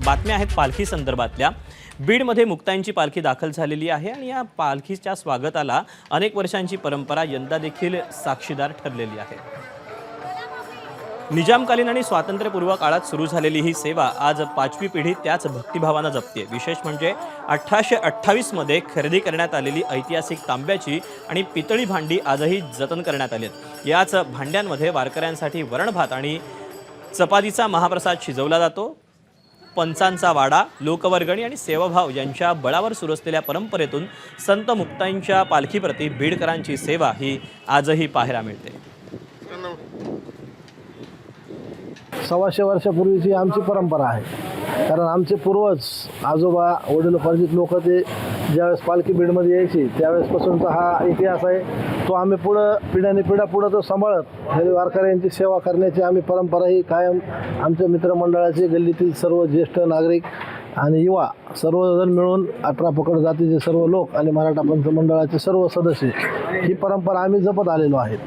बातम्या आहेत पालखी संदर्भातल्या। बीडमध्ये मुक्ताईंची पालखी दाखल झालेली आहे आणि या पालखीच्या स्वागताला अनेक वर्षांची परंपरा यंदा देखील साक्षीदार ठरलेली आहे। निजामकालीन आणि स्वातंत्र्यपूर्व काळात सुरू झालेली ही सेवा आज 5वी पिढी त्याच भक्तिभावाने जपते। विशेष म्हणजे 1828 मध्ये खरेदी करण्यात आलेली ऐतिहासिक तांब्याची आणि पितळी भांडी आजही जतन करण्यात आली आहेत। याच भांड्यांमध्ये वारकऱ्यांसाठी वरण भात आणि चपातीचा महाप्रसाद शिजवला जातो। पंचांचा वाडा, लोकवर्गणी आणि सेवाभाव यांच्या बळावर सुरू असलेल्या परंपरेतून संत मुक्ताईंच्या पालखीप्रती बीडकरांची सेवा ही आजही पाहायला मिळते। 125 वर्षापूर्वीची आमची परंपरा आहे, कारण आमचे पूर्वज आजोबा वडीलोपार्जित लोक ते ज्यावेळेस पालखी बीडमध्ये यायची त्यावेळेसपासूनचा हा इतिहास आहे। तो आम्ही पुढं पिढ्याने पिढ्या पुढं तो सांभाळत हे वारकऱ्यांची सेवा करण्याची आम्ही परंपरा ही कायम आमच्या मित्रमंडळाचे गल्लीतील सर्व ज्येष्ठ नागरिक आणि युवा सर्वजण मिळून 18 पकड जातीचे सर्व लोक आणि मराठा पंथ मंडळाचे सर्व सदस्य ही परंपरा आम्ही जपत आलेलो आहे।